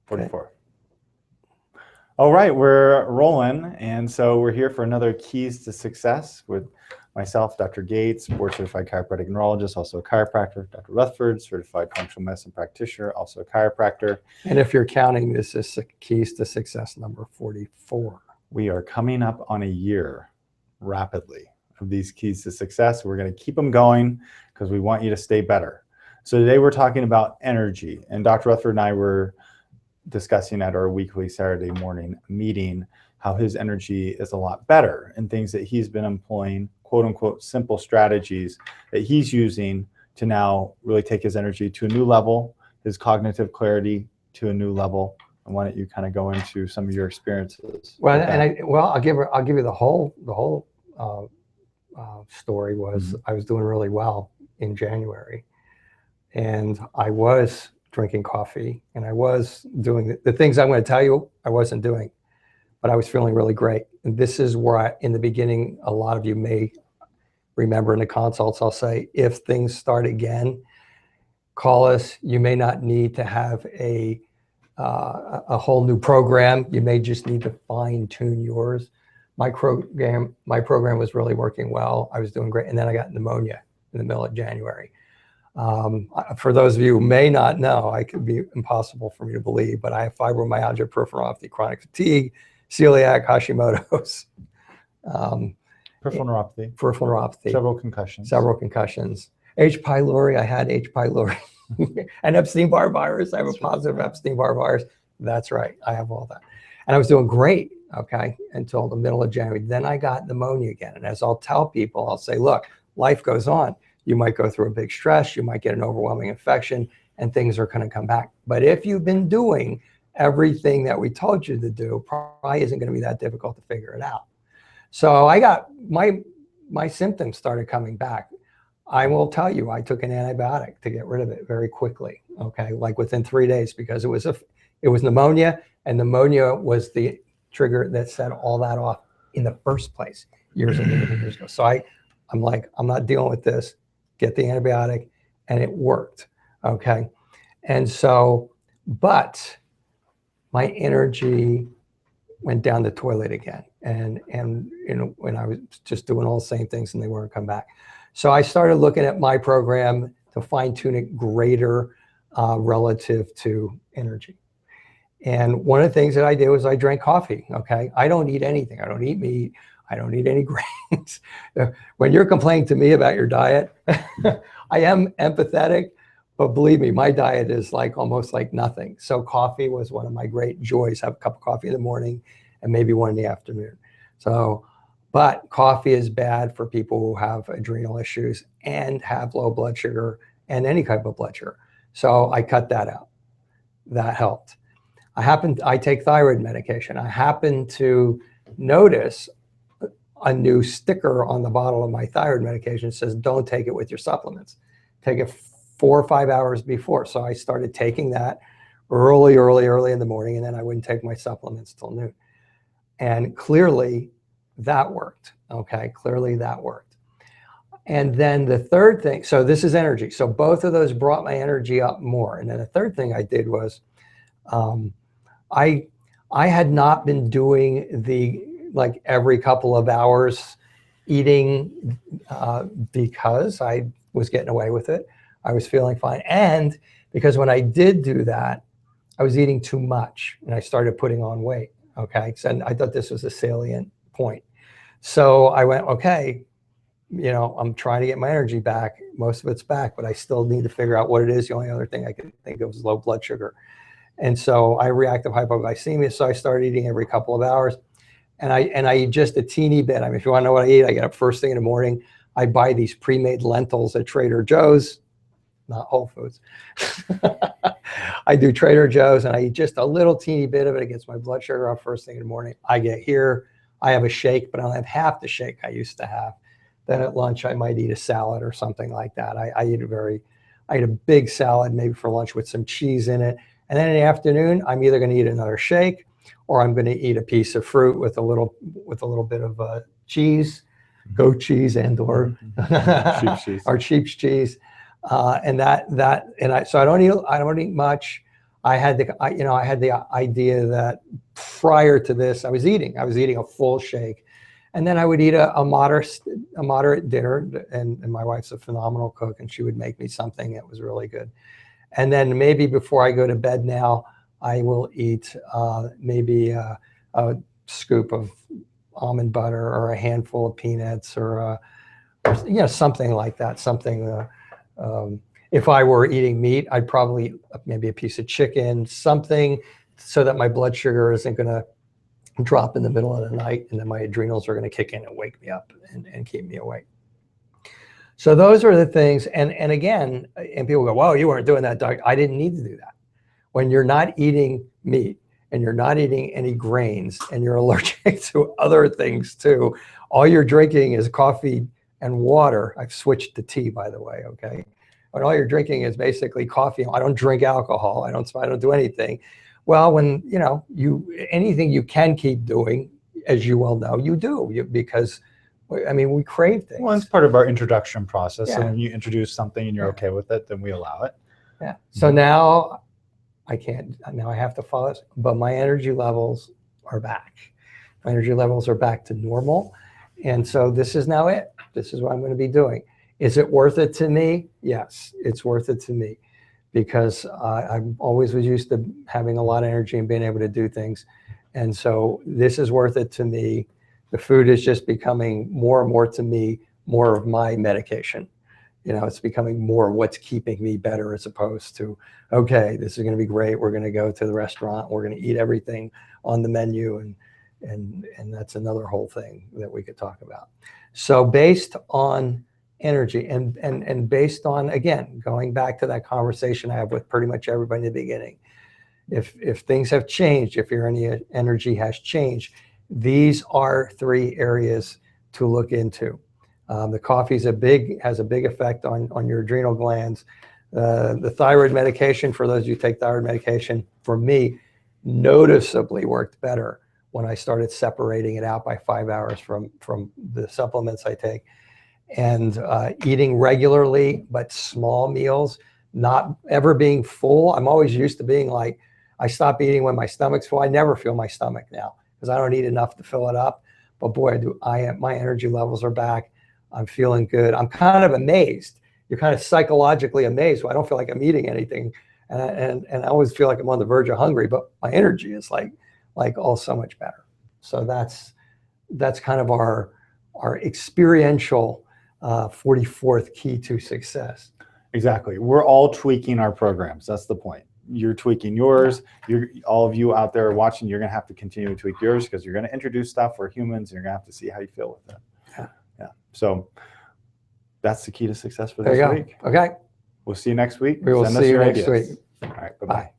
44. All right, we're rolling. And so we're here for another Keys to Success with myself, Dr. Gates, board certified chiropractic neurologist, also a chiropractor, Dr. Rutherford, certified functional medicine practitioner, also a chiropractor. And if you're counting, this is Keys to Success number 44. We are coming up on a year rapidly of these Keys to Success. We're going to keep them going because we want you to stay better. So today we're talking about energy, and Dr. Rutherford and I were discussing at our weekly Saturday morning meeting how his energy is a lot better and things that he's been employing, quote unquote, simple strategies that he's using to now really take his energy to a new level, his cognitive clarity to a new level. And why don't you kind of go into some of your experiences? Well, I'll give you the whole story was I was doing really well in January, and I was drinking coffee, and I was doing the things I'm going to tell you I wasn't doing, but I was feeling really great. And this is where in the beginning, a lot of you may remember in the consults, I'll say, if things start again, call us. You may not need to have a whole new program. You may just need to fine tune yours. My program was really working well. I was doing great. And then I got pneumonia in the middle of January. For those of you who may not know, it could be impossible for me to believe, but I have fibromyalgia, peripheral neuropathy, chronic fatigue, celiac, Hashimoto's. Peripheral neuropathy. Peripheral neuropathy. Several concussions. H. pylori, I had H. pylori. And Epstein-Barr virus. I have a positive Epstein-Barr virus. That's right. I have all that. And I was doing great, okay, until the middle of January. Then I got pneumonia again. And as I'll tell people, I'll say, look, life goes on. You might go through a big stress. You might get an overwhelming infection, and things are going to come back. But if you've been doing everything that we told you to do, probably isn't going to be that difficult to figure it out. So I got my symptoms started coming back. I will tell you, I took an antibiotic to get rid of it very quickly. Okay, like within 3 days, because it was pneumonia, and pneumonia was the trigger that set all that off in the first place years and years and years ago. So I'm like, I'm not dealing with this. Get the antibiotic, and it worked. Okay, and so, but my energy went down the toilet again, and you know, when I was just doing all the same things and they weren't coming back. So I started looking at my program to fine tune it greater relative to energy. And one of the things that I did was I drank coffee. Okay, I don't eat anything. I don't eat meat. I don't eat any grains. When you're complaining to me about your diet, I am empathetic, but believe me, my diet is like almost like nothing. So coffee was one of my great joys. Have a cup of coffee in the morning and maybe one in the afternoon. So, but coffee is bad for people who have adrenal issues and have low blood sugar and any type of blood sugar. So I cut that out. That helped. I take thyroid medication. I happen to notice a new sticker on the bottle of my thyroid medication that says, don't take it with your supplements. Take it 4 or 5 hours before. So I started taking that early in the morning, and then I wouldn't take my supplements till noon. And clearly that worked. Okay, clearly that worked. And then the third thing, so this is energy. So both of those brought my energy up more. And then the third thing I did was I had not been doing the like every couple of hours eating because I was getting away with it. I was feeling fine. And because when I did do that, I was eating too much and I started putting on weight. Okay. So I thought this was a salient point. So I went, okay, you know, I'm trying to get my energy back. Most of it's back, but I still need to figure out what it is. The only other thing I could think of was low blood sugar. And so I reactive hypoglycemia. So I started eating every couple of hours. And I eat just a teeny bit. I mean, if you want to know what I eat, I get up first thing in the morning. I buy these pre-made lentils at Trader Joe's, not Whole Foods. I do Trader Joe's, and I eat just a little teeny bit of it. It gets my blood sugar up first thing in the morning. I get here, I have a shake, but I don't have half the shake I used to have. Then at lunch, I might eat a salad or something like that. I eat a big salad, maybe for lunch with some cheese in it. And then in the afternoon, I'm either going to eat another shake, or I'm going to eat a piece of fruit with a little bit of cheese, goat cheese and/or sheep cheese. or sheep's cheese, so I don't eat much. I had the idea that prior to this, I was eating a full shake, and then I would eat a moderate dinner. And my wife's a phenomenal cook, and she would make me something that was really good. And then maybe before I go to bed now, I will eat maybe a scoop of almond butter or a handful of peanuts or something like that. Something. If I were eating meat, I'd probably eat maybe a piece of chicken, something so that my blood sugar isn't going to drop in the middle of the night, and then my adrenals are going to kick in and wake me up and keep me awake. So those are the things. And again, and people go, "Well, you weren't doing that, Doug." I didn't need to do that. When you're not eating meat and you're not eating any grains and you're allergic to other things too, all you're drinking is coffee and water. I've switched to tea, by the way. Okay. But all you're drinking is basically coffee. I don't drink alcohol. I don't do anything. Well, when anything you can keep doing, as you well know, you do, because I mean, we crave things. Well, it's part of our introduction process. Yeah. So when you introduce something and you're okay with it, then we allow it. Yeah. So now I have to follow this, but my energy levels are back. My energy levels are back to normal. And so this is now it. This is what I'm going to be doing. Is it worth it to me? Yes, it's worth it to me, because I always was used to having a lot of energy and being able to do things. And so this is worth it to me. The food is just becoming more and more to me, more of my medication. It's becoming more what's keeping me better, as opposed to, okay, this is going to be great. We're going to go to the restaurant. We're going to eat everything on the menu. And that's another whole thing that we could talk about. So based on energy and based on, again, going back to that conversation I have with pretty much everybody in the beginning, if things have changed, if your energy has changed, these are 3 areas to look into. The coffee has a big effect on your adrenal glands. The thyroid medication, for those of you who take thyroid medication, for me, noticeably worked better when I started separating it out by 5 hours from the supplements I take. And eating regularly, but small meals, not ever being full. I'm always used to being like, I stop eating when my stomach's full. I never feel my stomach now because I don't eat enough to fill it up. But boy, my energy levels are back. I'm feeling good. I'm kind of amazed. You're kind of psychologically amazed. I don't feel like I'm eating anything. And I always feel like I'm on the verge of hungry, but my energy is like all so much better. So that's kind of our experiential 44th key to success. Exactly. We're all tweaking our programs. That's the point. You're tweaking yours. All of you out there watching, you're going to have to continue to tweak yours, because you're going to introduce stuff for humans and you're going to have to see how you feel with it. Yeah. So that's the key to success for this week. Okay. We'll see you next week. We will see you next week. All right. Bye-bye.